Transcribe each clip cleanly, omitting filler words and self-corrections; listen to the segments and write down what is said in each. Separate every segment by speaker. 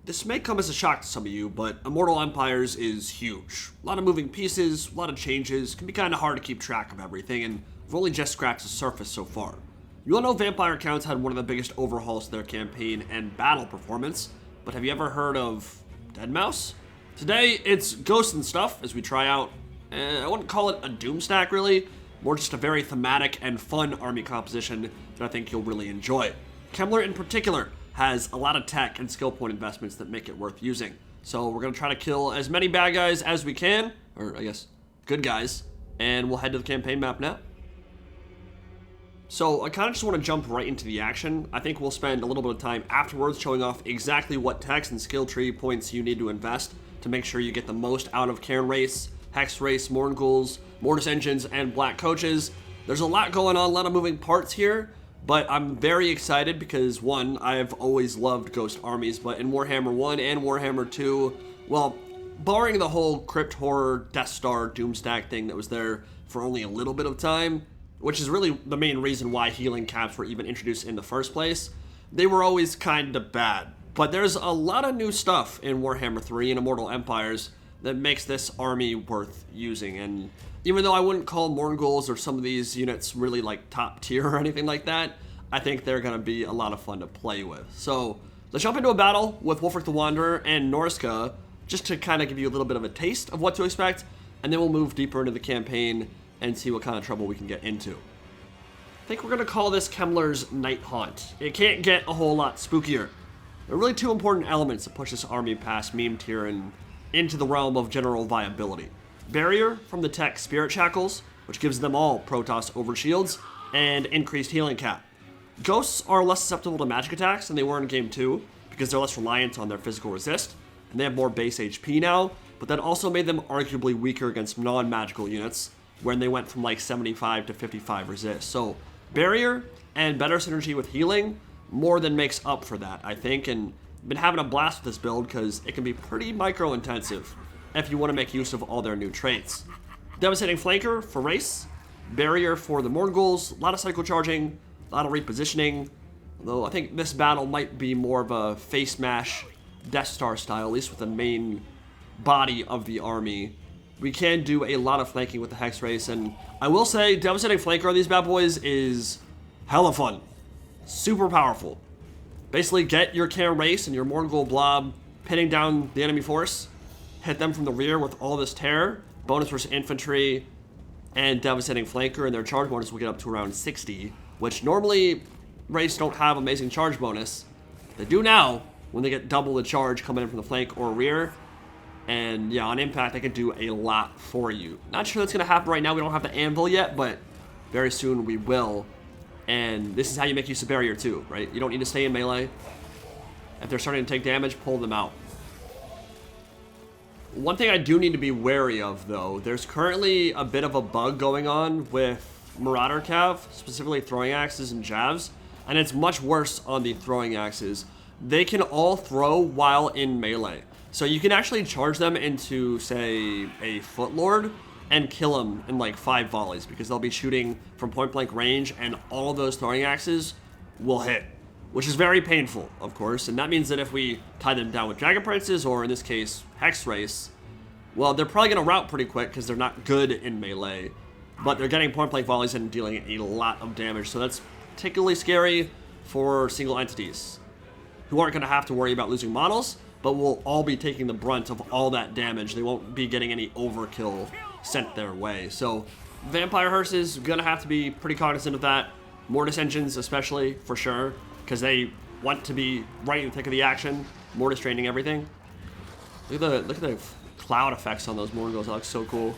Speaker 1: This may come as a shock to some of you, but Immortal Empires is huge. A lot of moving pieces, a lot of changes, can be kind of hard to keep track of everything, and we've only just scratched the surface so far. You all know Vampire Counts had one of the biggest overhauls to their campaign and battle performance, but have you ever heard of Deadmau5? Today, it's ghosts and stuff as we try out, I wouldn't call it a doom stack really, more just a very thematic and fun army composition that I think you'll really enjoy. Kemmler in particular has a lot of tech and skill point investments that make it worth using. So we're going to try to kill as many bad guys as we can, or I guess good guys, and we'll head to the campaign map now. So I kind of just want to jump right into the action. I think we'll spend a little bit of time afterwards showing off exactly what techs and skill tree points you need to invest to make sure you get the most out of Cairn Wraiths, Hexwraiths, Mournguls, Mortis Engines, and Black Coaches. There's a lot going on, a lot of moving parts here, but I'm very excited because, one, I've always loved ghost armies, but in Warhammer 1 and Warhammer 2, well, barring the whole Crypt Horror, Death Star, Doomstack thing that was there for only a little bit of time, which is really the main reason why healing caps were even introduced in the first place, they were always kind of bad. But there's a lot of new stuff in Warhammer 3 and Immortal Empires that makes this army worth using, and even though I wouldn't call Mournguls or some of these units really like top tier or anything like that, I think they're going to be a lot of fun to play with. So let's jump into a battle with Wulfric the Wanderer and Norska, just to kind of give you a little bit of a taste of what to expect, and then we'll move deeper into the campaign and see what kind of trouble we can get into. I think we're going to call this Kemmler's Nighthaunt. It can't get a whole lot spookier. There are really two important elements that push this army past meme tier and into the realm of general viability. Barrier from the tech Spirit Shackles, which gives them all Protoss overshields, and increased healing cap. Ghosts are less susceptible to magic attacks than they were in Game 2, because they're less reliant on their physical resist, and they have more base HP now, but that also made them arguably weaker against non-magical units, when they went from like 75 to 55 resist. So Barrier and better synergy with healing more than makes up for that, I think, and I've been having a blast with this build because it can be pretty micro-intensive if you want to make use of all their new traits. Devastating Flanker for Race, Barrier for the Mournguls, a lot of cycle charging, a lot of repositioning, although I think this battle might be more of a face mash Death Star style, at least with the main body of the army. We can do a lot of flanking with the Hexwraiths, and I will say Devastating Flanker on these bad boys is hella fun. Super powerful. Basically get your Cairn Wraiths and your Mournguls blob pinning down the enemy force, hit them from the rear with all this terror, bonus versus infantry, and Devastating Flanker, and their charge bonus will get up to around 60, which normally Wraiths don't have amazing charge bonus. They do now when they get double the charge coming in from the flank or rear, and yeah, on impact they can do a lot for you. Not sure that's going to happen right now, we don't have the anvil yet, but very soon we will, and this is how you make use of Barrier too, right? You don't need to stay in melee. If they're starting to take damage, pull them out. One thing I do need to be wary of, though, there's currently a bit of a bug going on with Marauder Cav, specifically throwing axes and jabs, and it's much worse on the throwing axes. They can all throw while in melee, so you can actually charge them into, say, a Footlord and kill them in like 5 volleys, because they'll be shooting from point-blank range, and all of those throwing axes will hit, which is very painful, of course, and that means that if we tie them down with Dragon Princes, or in this case, Hexwraiths, well, they're probably going to rout pretty quick because they're not good in melee, but they're getting point-blank volleys and dealing a lot of damage, so that's particularly scary for single entities, who aren't going to have to worry about losing models, but will all be taking the brunt of all that damage. They won't be getting any overkill sent their way, so Vampire Hearse is going to have to be pretty cognizant of that. Mortis Engines especially, for sure, because they want to be right in the thick of the action. Mortis draining everything. Look at the cloud effects on those Mournguls. That looks so cool.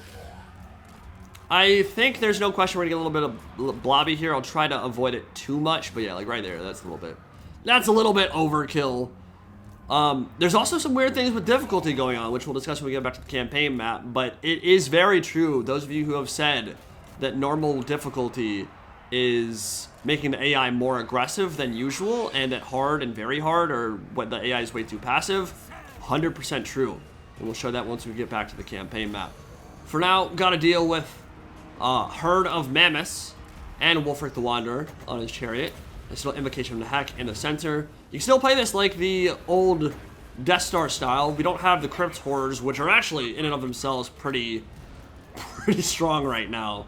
Speaker 1: I think there's no question we're gonna get a little bit of blobby here. I'll try to avoid it too much, but yeah, like right there, that's a little bit overkill. There's also some weird things with difficulty going on, which we'll discuss when we get back to the campaign map, but it is very true. Those of you who have said that normal difficulty is making the AI more aggressive than usual, and that hard and very hard, or what the AI is way too passive, 100% true. And we'll show that once we get back to the campaign map. For now, gotta deal with a herd of mammoths and Wulfric the Wanderer on his chariot. There's still Invocation of the Heck in the center. You can still play this like the old Death Star style. We don't have the Crypt Horrors, which are actually, in and of themselves, pretty strong right now.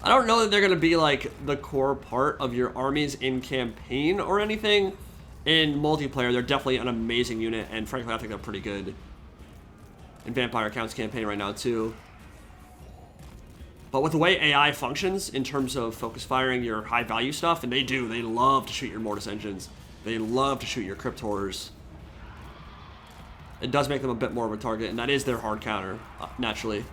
Speaker 1: I don't know that they're going to be, like, the core part of your armies in campaign or anything. In multiplayer, they're definitely an amazing unit, and frankly, I think they're pretty good in Vampire Counts campaign right now, too. But with the way AI functions in terms of focus firing your high-value stuff, and they love to shoot your Mortis Engines. They love to shoot your Crypt Horrors. It does make them a bit more of a target, and that is their hard counter, naturally.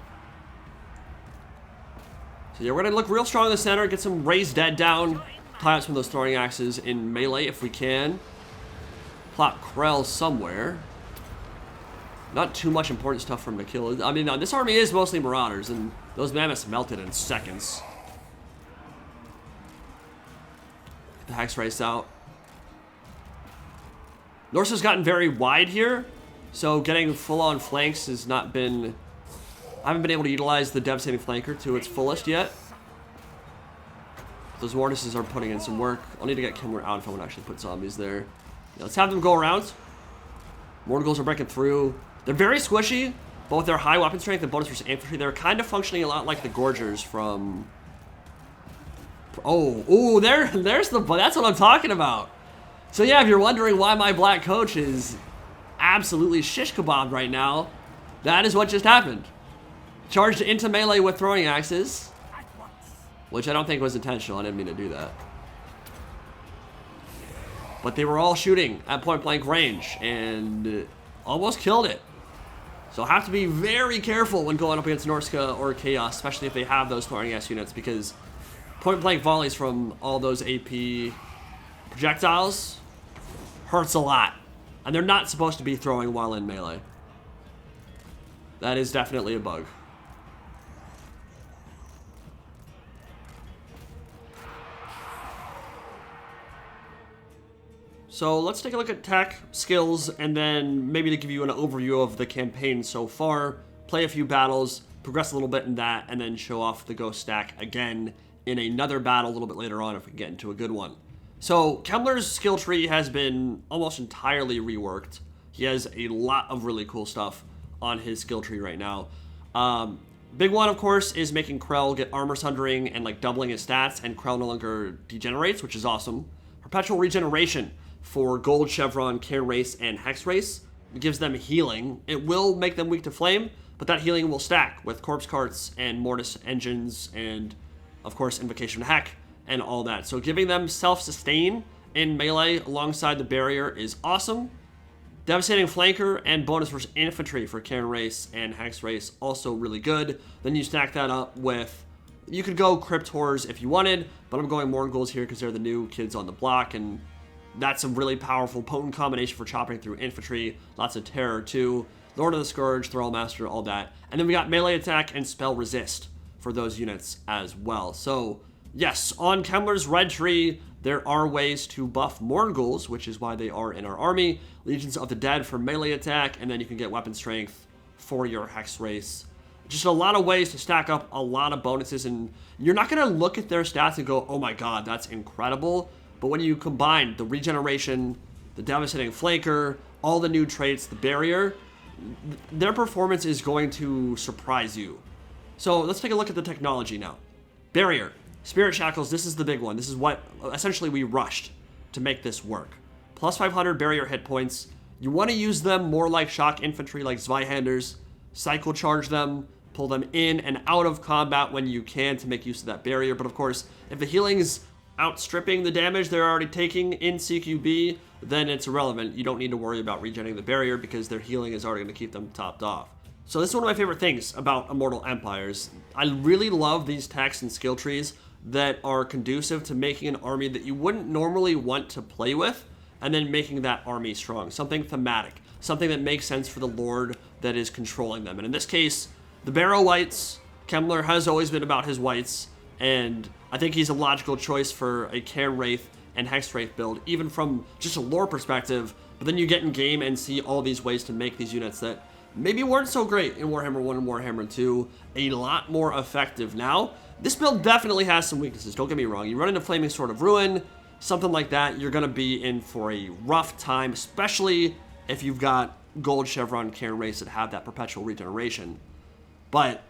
Speaker 1: So yeah, we're going to look real strong in the center, get some raised dead down, tie up some of those throwing axes in melee if we can. Plot Krell somewhere. Not too much important stuff for him to kill. I mean, this army is mostly Marauders, and those mammoths melted in seconds. Get the Hexwraiths out. Norse has gotten very wide here, so getting full-on flanks has not been... I haven't been able to utilize the Devastating Flanker to its fullest yet. Those Mortises are putting in some work. I'll need to get Kemmler out if I want to actually put zombies there. Yeah, let's have them go around. Mournguls are breaking through. They're very squishy, but with their high weapon strength and bonus versus infantry, they're kind of functioning a lot like the Gorgers from... Oh, there's the... That's what I'm talking about. So yeah, if you're wondering why my black coach is absolutely shish kebabbed right now, that is what just happened. Charged into melee with throwing axes, which I don't think was intentional. I didn't mean to do that. But they were all shooting at point blank range and almost killed it. So have to be very careful when going up against Norska or Chaos, especially if they have those throwing axe units, because point blank volleys from all those AP projectiles hurts a lot. And they're not supposed to be throwing while in melee. That is definitely a bug. So let's take a look at tech, skills, and then maybe to give you an overview of the campaign so far, play a few battles, progress a little bit in that, and then show off the Ghost stack again in another battle a little bit later on if we get into a good one. So Kemmler's skill tree has been almost entirely reworked. He has a lot of really cool stuff on his skill tree right now. Big one, of course, is making Krell get armor sundering and like doubling his stats, and Krell no longer degenerates, which is awesome. Perpetual regeneration for Gold Chevron, Cairn Wraiths, and Hexwraiths. It gives them healing. It will make them weak to flame, but that healing will stack with Corpse Carts and Mortis Engines and, of course, Invocation of Heck and all that. So giving them self-sustain in melee alongside the barrier is awesome. Devastating Flanker and bonus versus infantry for Cairn Wraiths and Hexwraiths, also really good. Then you stack that up with... You could go Crypt Horrors if you wanted, but I'm going Mournguls here because they're the new kids on the block, and that's a really powerful, potent combination for chopping through infantry. Lots of terror, too. Lord of the Scourge, Thrall Master, all that. And then we got melee attack and spell resist for those units as well. So, yes, on Kemmler's red tree, there are ways to buff Mournguls, which is why they are in our army. Legions of the Dead for melee attack, and then you can get weapon strength for your Hexwraiths. Just a lot of ways to stack up a lot of bonuses, and you're not going to look at their stats and go, oh my god, that's incredible. But when you combine the regeneration, the devastating flanker, all the new traits, the barrier, their performance is going to surprise you. So let's take a look at the technology now. Barrier, Spirit Shackles, this is the big one. This is what essentially we rushed to make this work. Plus 500 barrier hit points. You want to use them more like shock infantry, like Zweihanders. Cycle charge them, pull them in and out of combat when you can to make use of that barrier. But of course, if the healing is outstripping the damage they're already taking in CQB, then it's irrelevant. You don't need to worry about regenerating the barrier because their healing is already going to keep them topped off. So this is one of my favorite things about Immortal Empires. I really love these techs and skill trees that are conducive to making an army that you wouldn't normally want to play with, and then making that army strong. Something thematic, something that makes sense for the lord that is controlling them. And in this case, the Barrow Whites, Kemmler has always been about his whites, and I think he's a logical choice for a Cairn Wraith and Hexwraith build, even from just a lore perspective. But then you get in game and see all these ways to make these units that maybe weren't so great in Warhammer 1 and Warhammer 2 a lot more effective now. This build definitely has some weaknesses, don't get me wrong. You run into Flaming Sword of Ruin, something like that, you're going to be in for a rough time, especially if you've got gold chevron Cairn Wraiths that have that perpetual regeneration. But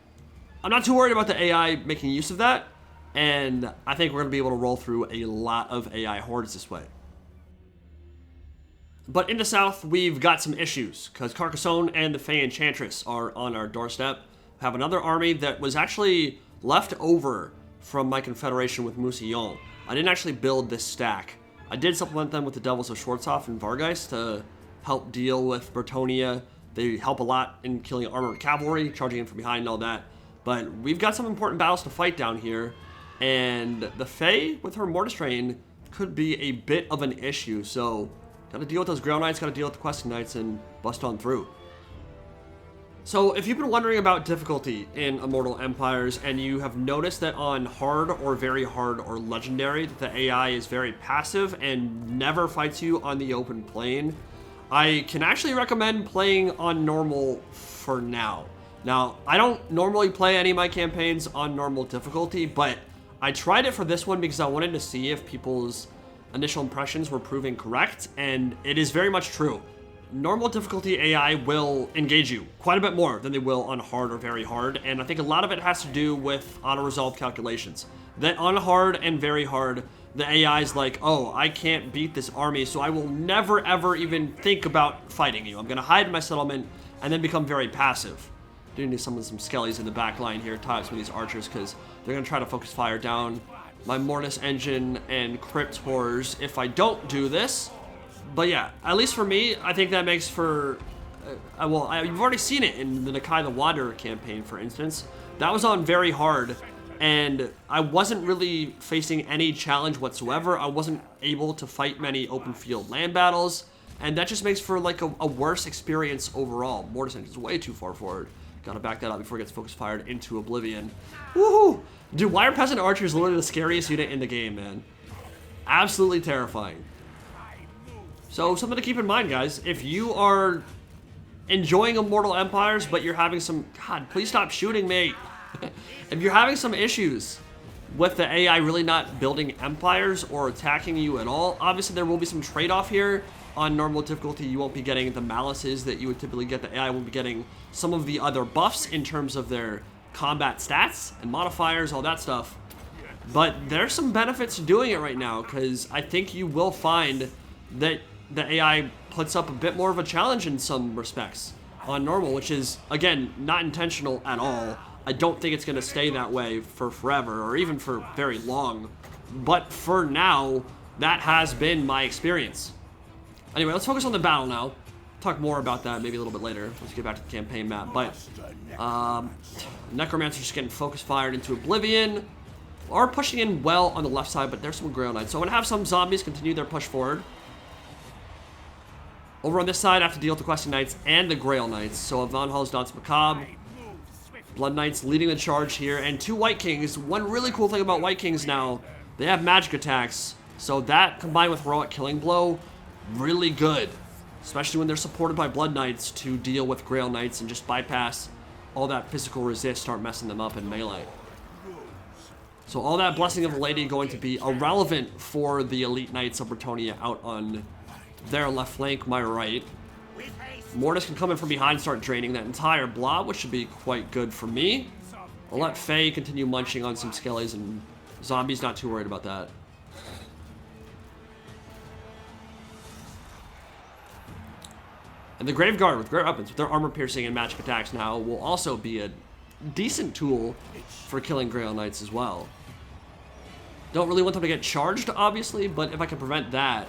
Speaker 1: I'm not too worried about the AI making use of that, and I think we're going to be able to roll through a lot of AI hordes this way. But in the south, we've got some issues, because Carcassonne and the Fae Enchantress are on our doorstep. We have another army that was actually left over from my confederation with Mousillon. I didn't actually build this stack. I did supplement them with the Devils of Schwarzhof and Vargeist to help deal with Bretonnia. They help a lot in killing armored cavalry, charging in from behind and all that. But we've got some important battles to fight down here, and the Fae, with her Mortis train, could be a bit of an issue, so gotta deal with those Grail Knights, gotta deal with the Questing Knights, and bust on through. So if you've been wondering about difficulty in Immortal Empires, and you have noticed that on hard or very hard or legendary, that the AI is very passive and never fights you on the open plane, I can actually recommend playing on normal for now. Now, I don't normally play any of my campaigns on normal difficulty, but I tried it for this one because I wanted to see if people's initial impressions were proving correct, and it is very much true. Normal difficulty AI will engage you quite a bit more than they will on hard or very hard, and I think a lot of it has to do with auto-resolve calculations. That on hard and very hard, the AI is like, oh, I can't beat this army, so I will never ever even think about fighting you. I'm going to hide in my settlement and then become very passive. Do need some skellies in the back line here, tie up some of these archers, because they're going to try to focus fire down my Mortis Engine and Crypt Horrors if I don't do this. But yeah, at least for me, I think that makes for... you've already seen it in the Nakai the Wanderer campaign, for instance. That was on very hard, and I wasn't really facing any challenge whatsoever. I wasn't able to fight many open field land battles, and that just makes for like a worse experience overall. Mortis Engine is way too far forward. Gotta back that up before it gets focus fired into oblivion. Woohoo! Dude, Wire Peasant Archer is literally the scariest unit in the game, man. Absolutely terrifying. So, something to keep in mind, guys. If you are enjoying Immortal Empires, but you're having some... God, please stop shooting me. If you're having some issues with the AI really not building empires or attacking you at all, obviously there will be some trade-off here. On normal difficulty, you won't be getting the malices that you would typically get. The AI will be getting some of the other buffs in terms of their combat stats and modifiers, all that stuff. But there's some benefits to doing it right now, because I think you will find that the AI puts up a bit more of a challenge in some respects on normal, which is, again, not intentional at all. I don't think it's going to stay that way for forever or even for very long. But for now, that has been my experience. Anyway, let's focus on the battle now. Talk more about that maybe a little bit later. Let's get back to the campaign map. But Necromancer's just getting focus fired into oblivion. Are pushing in well on the left side, but there's some Grail Knights. So I'm going to have some zombies continue their push forward. Over on this side, I have to deal with the Questing Knights and the Grail Knights. So Von Hall's Dance Macabre. Blood Knights leading the charge here. And two White Kings. One really cool thing about White Kings now, they have magic attacks. So that combined with Heroic Killing Blow, really good, especially when they're supported by Blood Knights to deal with Grail Knights and just bypass all that physical resist, start messing them up in melee. So all that Blessing of the Lady going to be irrelevant for the Elite Knights of Bretonnia out on their left flank, my right. Mortis can come in from behind and start draining that entire blob, which should be quite good for me. I'll let Fae continue munching on some skellies, and zombies not too worried about that. And the Grave Guard with great weapons, with their armor piercing and magic attacks now, will also be a decent tool for killing Grail Knights as well. Don't really want them to get charged, obviously, but if I can prevent that.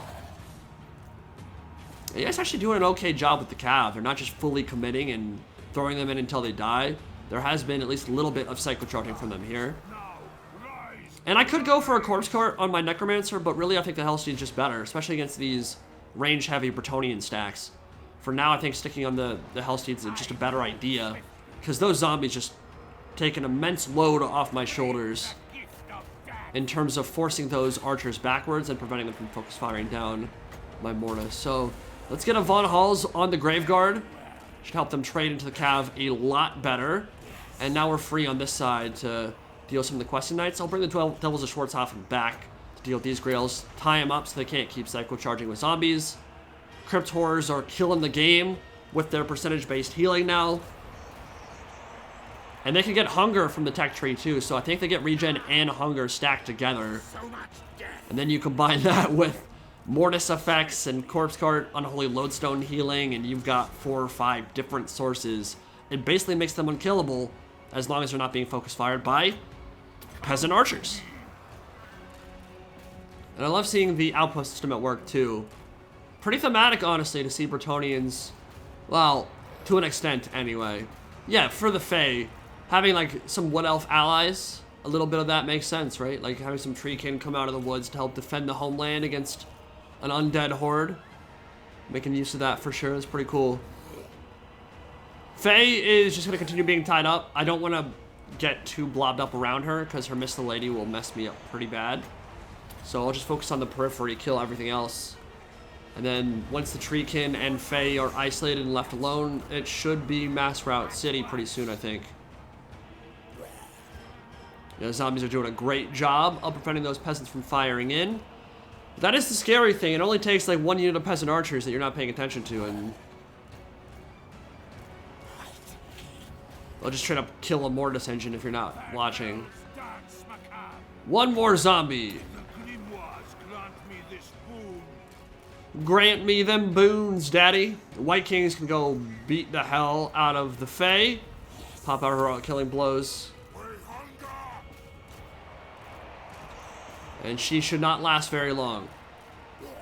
Speaker 1: You guys actually doing an okay job with the Cav. They're not just fully committing and throwing them in until they die. There has been at least a little bit of psycho-charging from them here. And I could go for a Corpse Cart on my Necromancer, but really I think the Hellsteed's just better, especially against these range-heavy Bretonnian stacks. For now, I think sticking on the Hellsteeds is just a better idea, because those zombies just take an immense load off my shoulders in terms of forcing those archers backwards and preventing them from focus firing down my Mortis. So let's get a Von Halls on the Grave Guard. Should help them trade into the Cav a lot better. And now we're free on this side to deal with some of the Questing Knights. I'll bring the Devils of Schwarzhofen back to deal with these Grails, tie them up so they can't keep psycho charging with zombies. Crypt Horrors are killing the game with their percentage-based healing now. And they can get hunger from the tech tree too, so I think they get regen and hunger stacked together. And then you combine that with Mortis effects and Corpse Cart, Unholy Lodestone healing, and you've got 4 or 5 different sources. It basically makes them unkillable as long as they're not being focus fired by peasant archers. And I love seeing the outpost system at work too. Pretty thematic, honestly, to see Bretonnians, well, to an extent anyway. Yeah, for the Fae, having like some Wood Elf allies, a little bit of that makes sense, right? Like having some Treekin come out of the woods to help defend the homeland against an undead horde. Making use of that for sure is pretty cool. Fae is just going to continue being tied up. I don't want to get too blobbed up around her because her Mist the Lady will mess me up pretty bad. So I'll just focus on the periphery, kill everything else. And then once the Treekin and Fae are isolated and left alone, it should be Mass Route City pretty soon, I think. Yeah, the zombies are doing a great job of preventing those peasants from firing in. That is the scary thing. It only takes like 1 unit of peasant archers that you're not paying attention to, and I'll just straight up kill a Mortis engine if you're not watching. One more zombie. Grant me them boons, daddy. The White Kings can go beat the hell out of the Fae. Pop out her killing blows. And she should not last very long.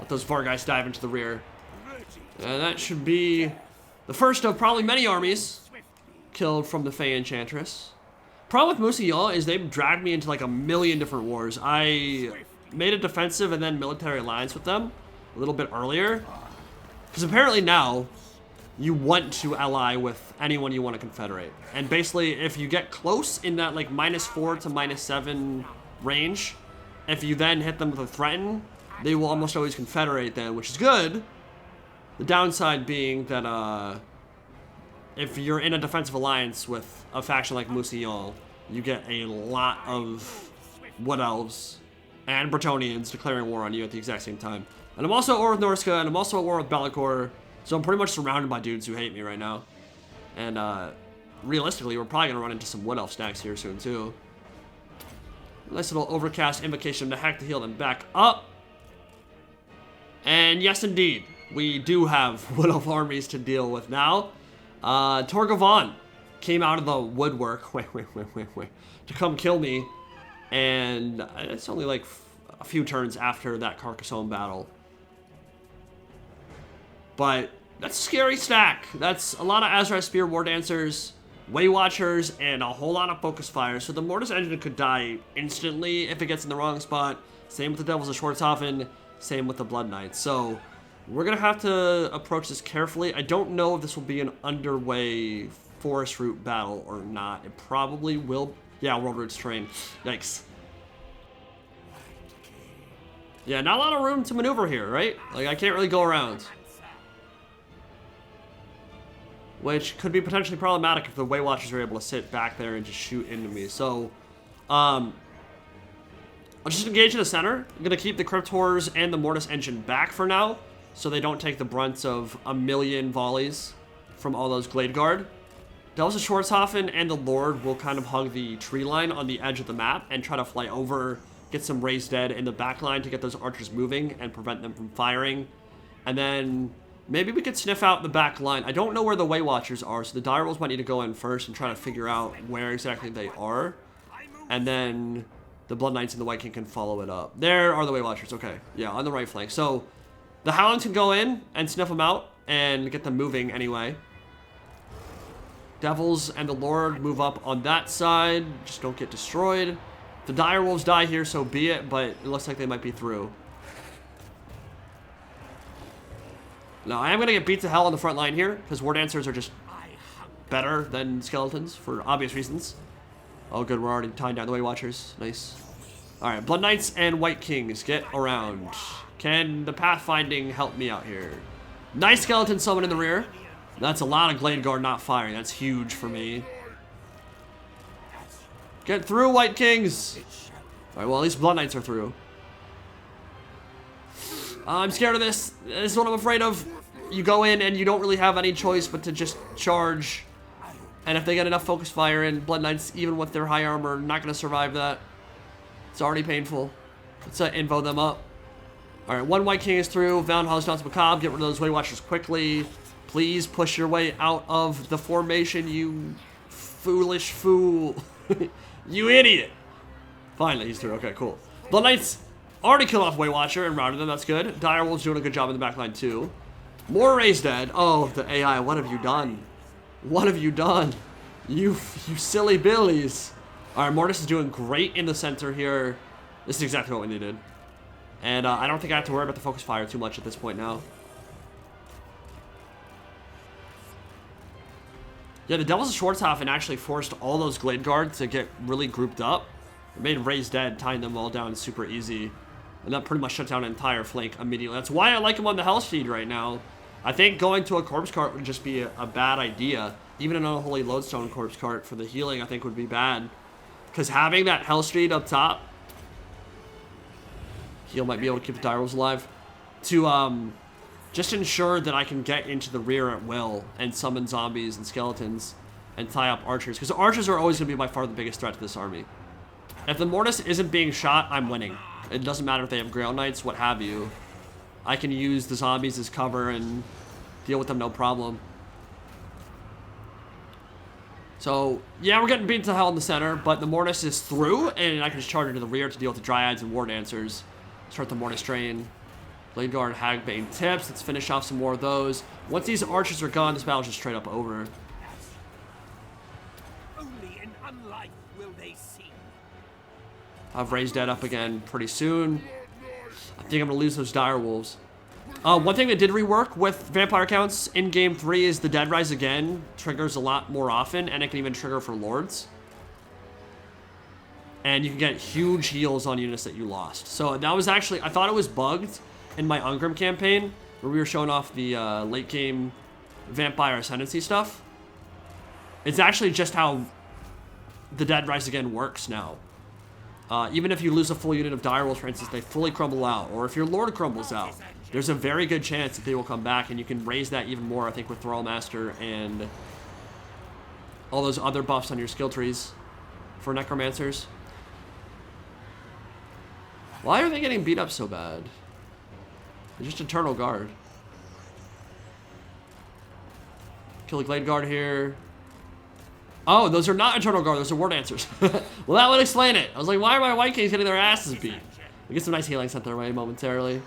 Speaker 1: Let those Vargeist dive into the rear. And that should be the first of probably many armies killed from the Fae Enchantress. Problem with Mournguls is they've dragged me into like a million different wars. I made a defensive and then military alliance with them a little bit earlier. Because apparently now, you want to ally with anyone you want to confederate. And basically, if you get close in that like -4 to -7 range, if you then hit them with a threaten, they will almost always confederate then, which is good. The downside being that if you're in a defensive alliance with a faction like Mournguls, you get a lot of Wood Elves and Bretonnians declaring war on you at the exact same time. And I'm also at war with Norska, and I'm also at war with Be'lakor, so I'm pretty much surrounded by dudes who hate me right now. And realistically, we're probably going to run into some Wood Elf stacks here soon too. Nice little overcast invocation to hack to heal them back up. And yes, indeed, we do have Wood Elf armies to deal with now. Torgavan came out of the woodwork, to come kill me. And it's only like a few turns after that Carcassonne battle. But that's a scary stack. That's a lot of Azrael Spear War Dancers, Way Watchers, and a whole lot of Focus Fire. So the Mortis Engine could die instantly if it gets in the wrong spot. Same with the Devils of Schwarzhofen, same with the Blood Knights. So we're going to have to approach this carefully. I don't know if this will be an underway forest route battle or not. It probably will. Yeah, World Roots Terrain. Yikes. Yeah, not a lot of room to maneuver here, right? Like, I can't really go around. Which could be potentially problematic if the Way Watchers are able to sit back there and just shoot into me. So, I'll just engage in the center. I'm going to keep the Crypt Horrors and the Mortis Engine back for now, so they don't take the brunt of a million volleys from all those Glade Guard. Devils of Schwarzhofen and the Lord will kind of hug the tree line on the edge of the map and try to fly over, get some raised dead in the back line to get those archers moving and prevent them from firing. And then maybe we could sniff out the back line. I don't know where the Way Watchers are, so the Dire Wolves might need to go in first and try to figure out where exactly they are. And then the Blood Knights and the White King can follow it up. There are the Way Watchers, okay. Yeah, on the right flank. So the Hounds can go in and sniff them out and get them moving anyway. Devils and the Lord move up on that side. Just don't get destroyed. The Dire Wolves die here, so be it, but it looks like they might be through. Now, I am going to get beat to hell on the front line here, because War Dancers are just better than Skeletons, for obvious reasons. Oh, good, we're already tying down the Way Watchers. Nice. Alright, Blood Knights and White Kings, get around. Can the Pathfinding help me out here? Nice Skeleton Summon in the rear. That's a lot of Glade Guard not firing. That's huge for me. Get through, White Kings! Alright, well, at least Blood Knights are through. I'm scared of this. This is what I'm afraid of. you go in and you don't really have any choice but to just charge. And if they get enough focus fire in, Blood Knights, even with their high armor, not going to survive that. It's already painful. Let's invo them up. Alright, one White King is through. Valenhaus Dance Macabre. Get rid of those Way Watchers quickly. Please push your way out of the formation, you foolish fool. You idiot. Finally, he's through. Okay, cool. Blood Knights already killed off Way Watcher and routed them. That's good. Direwolf's doing a good job in the back line, too. More Rays dead. Oh, the AI. What have you done? What have you done? You silly billies. Alright, Mortis is doing great in the center here. This is exactly what we needed. And I don't think I have to worry about the focus fire too much at this point now. Yeah, the Devils of Schwarzhofen actually forced all those Glade Guards to get really grouped up. It made Rays dead, tying them all down super easy. And that pretty much shut down an entire flank immediately. That's why I like him on the Hellsteed right now. I think going to a Corpse Cart would just be a bad idea. Even an Unholy Lodestone Corpse Cart for the healing, I think, would be bad. Because having that Hellstreet up top, heal might be able to keep the Direwolves alive. To just ensure that I can get into the rear at will and summon zombies and skeletons and tie up archers. Because archers are always going to be by far the biggest threat to this army. If the Mortis isn't being shot, I'm winning. It doesn't matter if they have Grail Knights, what have you. I can use the zombies as cover and deal with them no problem. So, yeah, we're getting beaten to hell in the center, but the Mortis is through, and I can just charge into the rear to deal with the Dryads and War Dancers. Start the Mortis train. Blade Guard, Hagbane tips. Let's finish off some more of those. Once these archers are gone, this battle's just straight up over.
Speaker 2: Only in unlife will they see.
Speaker 1: I've raised that up again pretty soon. I think I'm going to lose those Dire Wolves. One thing that did rework with Vampire counts in Game 3 is the Dead Rise Again triggers a lot more often, and it can even trigger for Lords. And you can get huge heals on units that you lost. So that was actually, I thought it was bugged in my Ungrim campaign, where we were showing off the late game Vampire Ascendancy stuff. It's actually just how the Dead Rise Again works now. Even if you lose a full unit of Direwolves, for instance, they fully crumble out. Or if your Lord crumbles out, there's a very good chance that they will come back, and you can raise that even more, I think, with Thrall Master and all those other buffs on your skill trees for Necromancers. Why are they getting beat up so bad? They're just Eternal Guard. Kill the Glade Guard here. Oh, those are not Eternal Guard, those are War Dancers. Well, that would explain it. I was like, why are my White Kings getting their asses beat? We get some nice healing sent their way momentarily.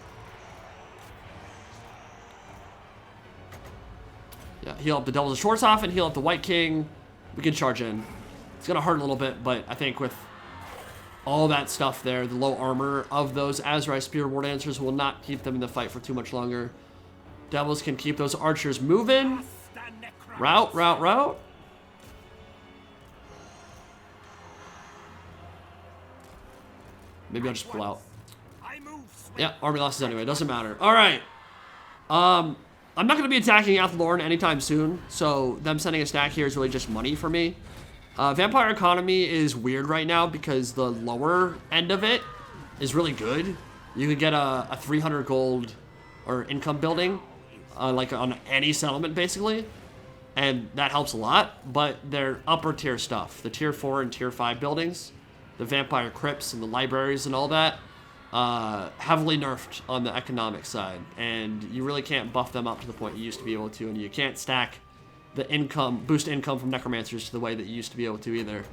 Speaker 1: Yeah, heal up the Devils of Schwarzhofen, heal up the White King. We can charge in. It's gonna hurt a little bit, but I think with all that stuff there, the low armor of those Azrai Spear War Dancers will not keep them in the fight for too much longer. Devils can keep those archers moving. Route, route, route. Maybe I'll just pull out. Yeah, army losses anyway. Doesn't matter. All right. I'm not going to be attacking Athlorn anytime soon, so them sending a stack here is really just money for me. Vampire economy is weird right now because the lower end of it is really good. You could get a 300 gold or income building, like on any settlement basically, and that helps a lot. But they're upper tier stuff, the tier 4 and tier 5 buildings, the vampire crypts and the libraries and all that, heavily nerfed on the economic side, and you really can't buff them up to the point you used to be able to, and you can't stack the income, boost income from necromancers to the way that you used to be able to either.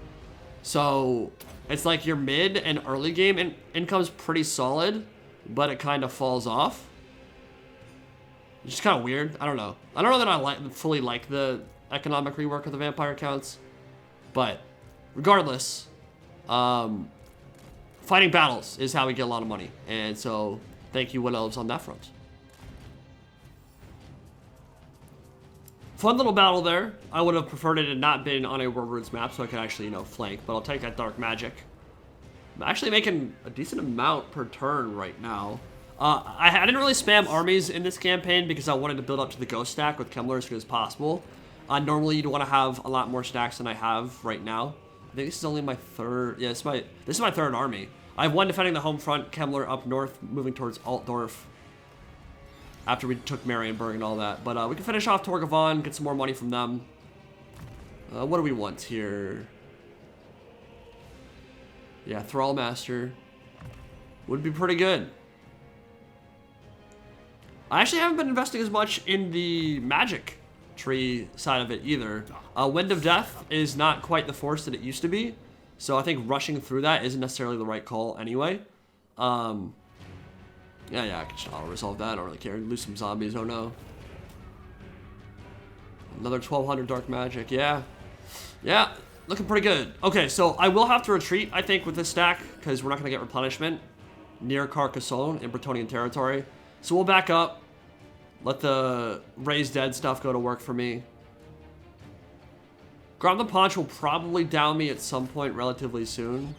Speaker 1: So it's like your mid and early game income's pretty solid, but it kind of falls off. It's just kind of weird. I don't know. I don't know that I fully like the economic rework of the vampire counts, but regardless, fighting battles is how we get a lot of money, and so thank you Wood Elves on that front. Fun little battle there. I would have preferred it had not been on a World Ruins map so I could actually, flank, but I'll take that Dark Magic. I'm actually making a decent amount per turn right now. I didn't really spam armies in this campaign because I wanted to build up to the Ghost stack with Kemmler as good as possible. Normally you'd want to have a lot more stacks than I have right now. I think this is only my third, yeah, this is my third army. I have one defending the home front, Kemmler up north, moving towards Altdorf. after we took Marienburg and all that. But we can finish off Torgavon, get some more money from them. What do we want here? Yeah, Thrall Master would be pretty good. I actually haven't been investing as much in the magic tree side of it either. Wind of Death is not quite the force that it used to be, so I think rushing through that isn't necessarily the right call anyway. Yeah, I can just auto-resolve that. I don't really care. Lose some zombies, oh no. Another 1200 dark magic, yeah. Yeah, looking pretty good. Okay, so I will have to retreat, I think, with this stack, because we're not going to get replenishment near Carcassonne in Bretonnian territory. So we'll back up. Let the raised dead stuff go to work for me. Grab the Paunch will probably down me at some point relatively soon.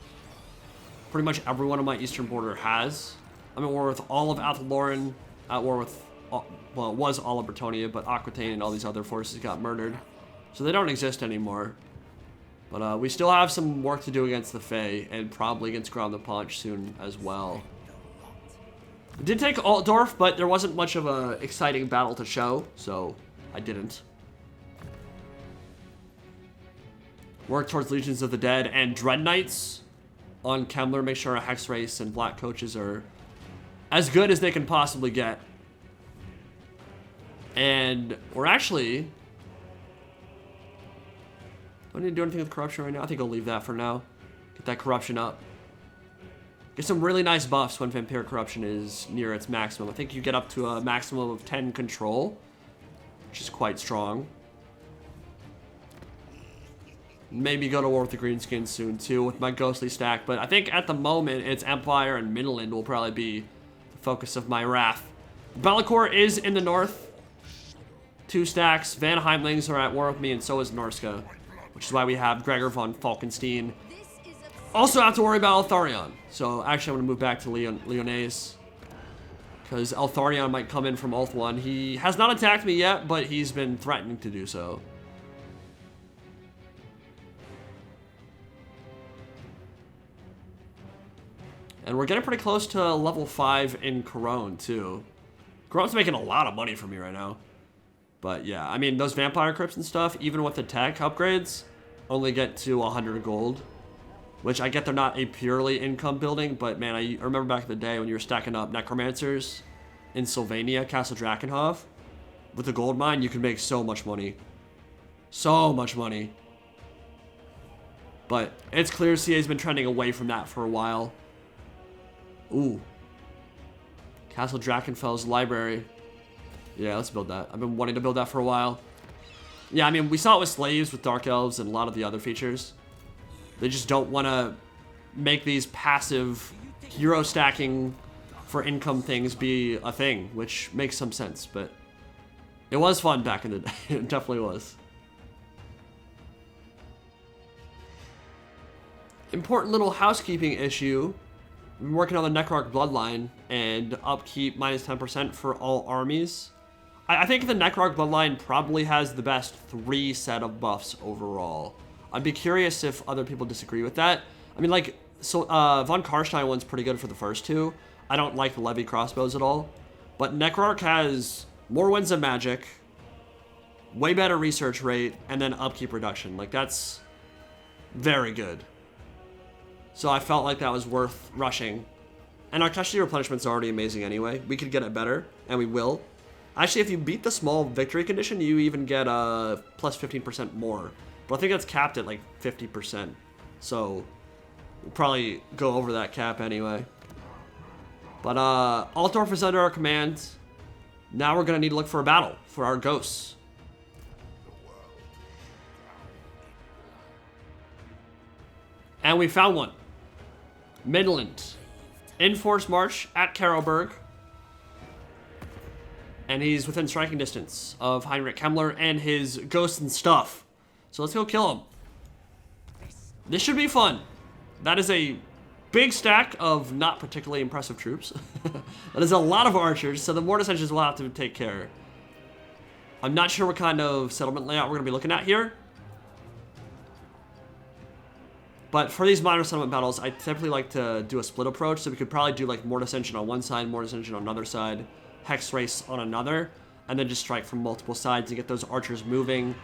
Speaker 1: Pretty much everyone on my eastern border has. I'm at war with all of Athaloran, at war with, well, it was all of Bretonnia, but Aquitaine and all these other forces got murdered. So they don't exist anymore. But we still have some work to do against the Fae, and probably against Grab the Paunch soon as well. I did take Altdorf, but there wasn't much of an exciting battle to show, so I didn't. Work towards Legions of the Dead and Dread Knights on Kemmler. Make sure our Hexwraiths and Black Coaches are as good as they can possibly get. And we're actually... do I need to do anything with corruption right now? I think I'll leave that for now. Get that corruption up. Get some really nice buffs when Vampiric Corruption is near its maximum. I think you get up to a maximum of 10 control, which is quite strong. Maybe go to war with the Greenskins soon too with my ghostly stack, but I think at the moment it's Empire and Midland will probably be the focus of my wrath. Bellicor is in the north. 2 stacks. Van Heimlings are at war with me, and so is Norska, which is why we have Gregor von Falkenstein. Also have to worry about Eltharion. So actually I'm going to move back to Lyonnaise, because Eltharion might come in from Ulth-1. He has not attacked me yet, but he's been threatening to do so. And we're getting pretty close to level 5 in Corone too. Corone's making a lot of money for me right now. But yeah, I mean, those Vampire Crypts and stuff, even with the tech upgrades, only get to 100 gold. Which I get they're not a purely income building, but man, I remember back in the day when you were stacking up Necromancers in Sylvania, Castle Drakenhof, with the gold mine, you could make so much money. So much money. But it's clear CA's been trending away from that for a while. Ooh. Castle Drakenfell's library. Yeah, let's build that. I've been wanting to build that for a while. Yeah, I mean, we saw it with Slaves, with Dark Elves, and a lot of the other features. They just don't want to make these passive hero stacking for income things be a thing, which makes some sense, but it was fun back in the day. It definitely was. Important little housekeeping issue. I've been working on the Necrarch Bloodline and upkeep minus 10% for all armies. I think the Necrarch Bloodline probably has the best 3 set of buffs overall. I'd be curious if other people disagree with that. I mean, like, so Von Karstein one's pretty good for the first 2. I don't like the Levy crossbows at all. But Necrarch has more wins of magic, way better research rate, and then upkeep reduction. Like, that's very good. So I felt like that was worth rushing. And our custody replenishment's already amazing anyway. We could get it better, and we will. Actually, if you beat the small victory condition, you even get plus 15% more. But I think that's capped at like 50%. So we'll probably go over that cap anyway. But Altdorf is under our command. Now we're going to need to look for a battle for our ghosts. And we found one. Midland. Enforced march at Karlberg. And he's within striking distance of Heinrich Kemmler and his ghosts and stuff. So let's go kill him. This should be fun. That is a big stack of not particularly impressive troops. That is a lot of archers, so the Mortis Engines will have to take care. I'm not sure what kind of settlement layout we're going to be looking at here. But for these minor settlement battles, I typically like to do a split approach, so we could probably do like Mortis Engine on one side, Mortis Engine on another side. Hexwraiths on another, and then just strike from multiple sides to get those archers moving,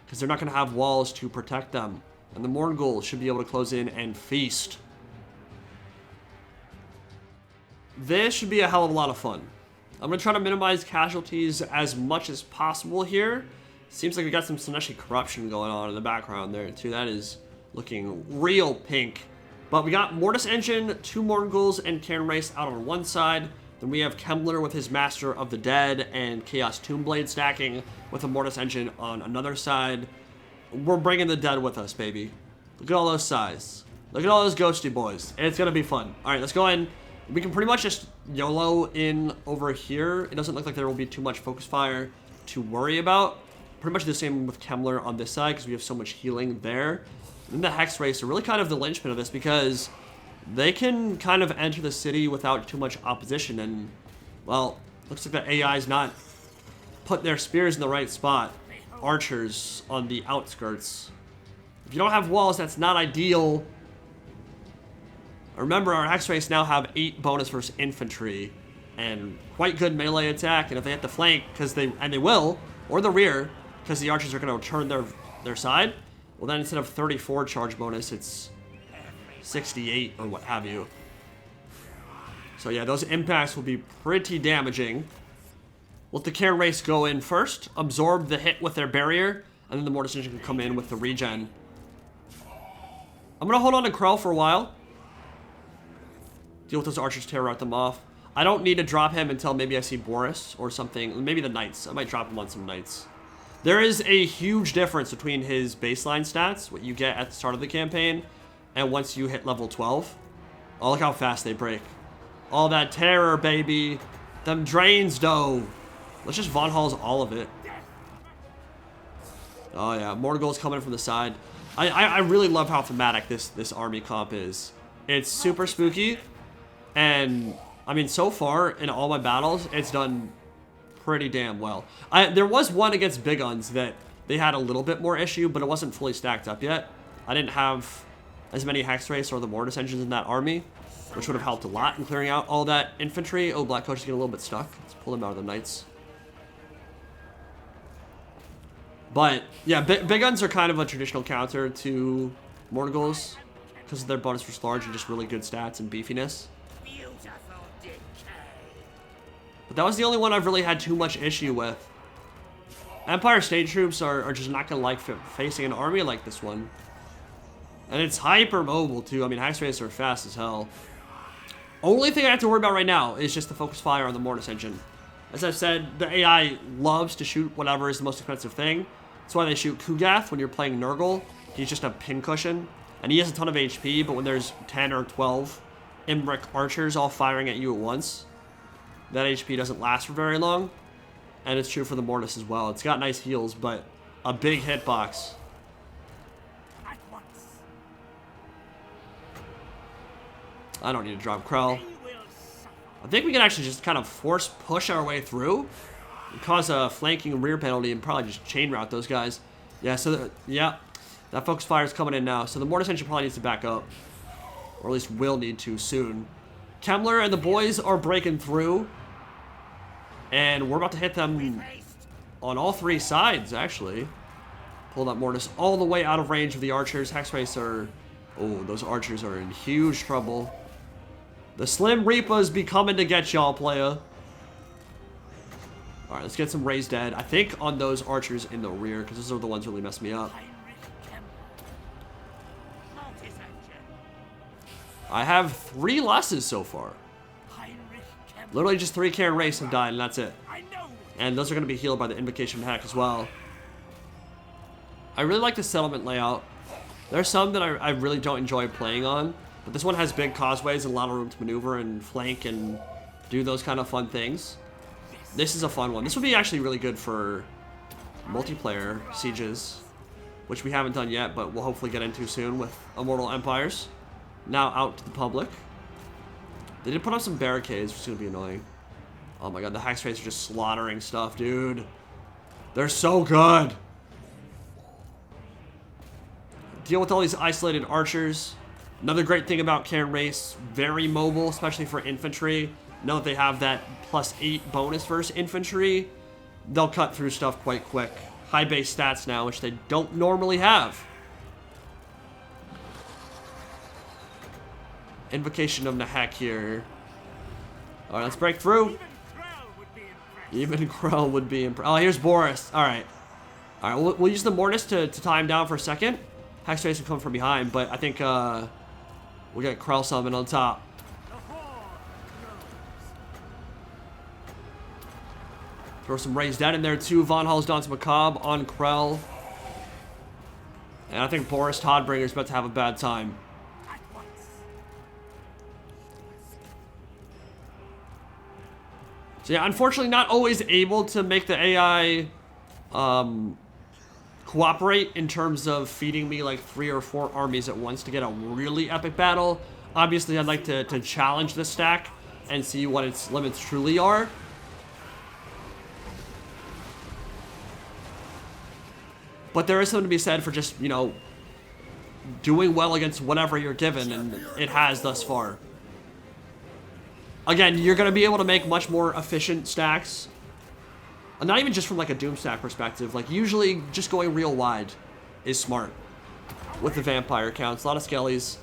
Speaker 1: because they're not going to have walls to protect them. And the Mournguls should be able to close in and feast. This should be a hell of a lot of fun. I'm going to try to minimize casualties as much as possible here. Seems like we got some Sineshi corruption going on in the background there too. That is looking real pink. But we got Mortis Engine, 2 Mournguls, and Cairn Wraiths out on one side. Then we have Kemmler with his Master of the Dead and Chaos Tombblade stacking with a Mortis Engine on another side. We're bringing the dead with us, baby. Look at all those size. Look at all those ghosty boys. It's going to be fun. All right, let's go in. We can pretty much just YOLO in over here. It doesn't look like there will be too much focus fire to worry about. Pretty much the same with Kemmler on this side because we have so much healing there. And the Hexwraiths are really kind of the linchpin of this because they can kind of enter the city without too much opposition. And, well, looks like the AI's not put their spears in the right spot. Archers on the outskirts. If you don't have walls, that's not ideal. Remember, our Hexwraiths now have 8 bonus versus infantry and quite good melee attack. And if they hit the flank, and they will, or the rear, because the archers are going to turn their side, well then instead of 34 charge bonus, it's 68 or what have you. So yeah, those impacts will be pretty damaging. Let the Cairn Wraiths go in first, absorb the hit with their barrier, and then the Mortis Engine can come in with the regen. I'm going to hold on to Krell for a while. Deal with those archers, tear them off. I don't need to drop him until maybe I see Boris or something. Maybe the Knights. I might drop him on some Knights. There is a huge difference between his baseline stats, what you get at the start of the campaign, and once you hit level 12. Oh, look how fast they break. All that terror, baby. Them drains, though. Let's just Von Halls all of it. Oh, yeah. Mournguls coming from the side. I really love how thematic this army comp is. It's super spooky. And, I mean, so far in all my battles, it's done pretty damn well. There was one against Big Guns that they had a little bit more issue, but it wasn't fully stacked up yet. I didn't have as many Hexwraiths or the Mortis Engines in that army, which would have helped a lot in clearing out all that infantry. Oh, Black Coach is getting a little bit stuck. Let's pull him out of the Knights. But, yeah, Big Guns are kind of a traditional counter to Mournguls because of their bonus for large and just really good stats and beefiness. But that was the only one I've really had too much issue with. Empire State Troops are just not going to like facing an army like this one. And it's hyper mobile too. I mean, Hexwraiths are fast as hell. Only thing I have to worry about right now is just the focus fire on the Mortis Engine. As I've said, the AI loves to shoot whatever is the most expensive thing. That's why they shoot Kugath when you're playing Nurgle. He's just a pincushion. And he has a ton of HP, but when there's 10 or 12 Imbric archers all firing at you at once, that HP doesn't last for very long. And it's true for the Mortis as well. It's got nice heals, but a big hitbox. I don't need to drop Krell. I think we can actually just kind of force push our way through and cause a flanking rear penalty and probably just chain route those guys. Yeah, so yeah, that focus fire is coming in now. So the Mortis Engine probably needs to back up, or at least will need to soon. Kemmler and the boys are breaking through, and we're about to hit them on all 3 sides, actually. Pull that Mortis all the way out of range of the archers. Hexwraiths are... Oh, those archers are in huge trouble. The Slim Reapers be coming to get y'all, playa. Alright, let's get some raised dead. I think on those archers in the rear, because those are the ones that really mess me up. I have 3 losses so far. Literally just 3 Cairn Wraiths have died, and that's it. And those are going to be healed by the Invocation Hack as well. I really like the settlement layout. There's some that I really don't enjoy playing on, but this one has big causeways and a lot of room to maneuver and flank and do those kind of fun things. This is a fun one. This would be actually really good for multiplayer sieges, which we haven't done yet, but we'll hopefully get into soon with Immortal Empires. Now out to the public. They did put up some barricades, which is going to be annoying. Oh my god, the Hexwraiths are just slaughtering stuff, dude. They're so good. Deal with all these isolated archers. Another great thing about Cairn Wraiths, very mobile, especially for infantry. know that they have that +8 bonus versus infantry, they'll cut through stuff quite quick. High base stats now, which they don't normally have. Invocation of Nahek here. Alright, let's break through. Even Krell would be impressed. Oh, here's Boris. Alright. Alright, we'll use the Mortis to tie him down for a second. Hexwraiths will come from behind, but I think we'll get Krell summon on top. Throw some Raised Dead in there too. Von Hall's Dance Macabre on Krell. And I think Boris Todbringer's about to have a bad time. So yeah, unfortunately not always able to make the AI cooperate in terms of feeding me like 3 or 4 armies at once to get a really epic battle. Obviously, I'd like to challenge this stack and see what its limits truly are. But there is something to be said for just, you know, doing well against whatever you're given, and it has thus far. Again, you're going to be able to make much more efficient stacks. Not even just from like a Doom stack perspective. Like usually just going real wide is smart with the vampire counts. A lot of skellies.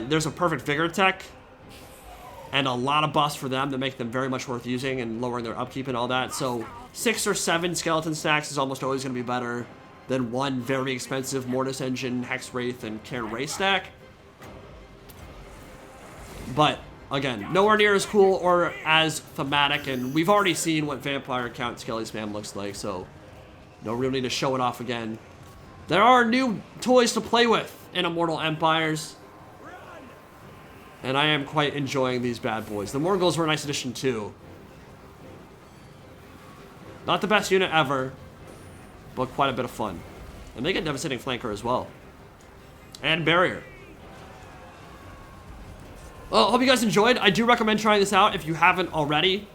Speaker 1: There's a perfect vigor tech and a lot of buffs for them that make them very much worth using and lowering their upkeep and all that. So 6 or 7 skeleton stacks is almost always going to be better than one very expensive Mortis Engine, Hexwraith, and Cairn Wraiths stack. But again, nowhere near as cool or as thematic, and we've already seen what Vampire Count Skelly Spam looks like, so no real need to show it off again. There are new toys to play with in Immortal Empires, and I am quite enjoying these bad boys. The Mournguls were a nice addition too. Not the best unit ever, but quite a bit of fun. And they get Devastating Flanker as well. And Barrier. Well, hope you guys enjoyed. I do recommend trying this out if you haven't already.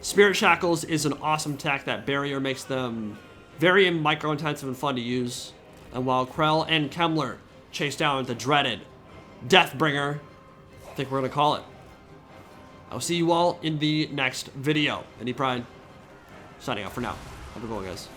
Speaker 1: Spirit Shackles is an awesome tech. That Barrier makes them very micro-intensive and fun to use. And while Krell and Kemmler chase down the dreaded Deathbringer, I think we're going to call it. I'll see you all in the next video. Any Pride? Signing out for now. Have a good one, guys.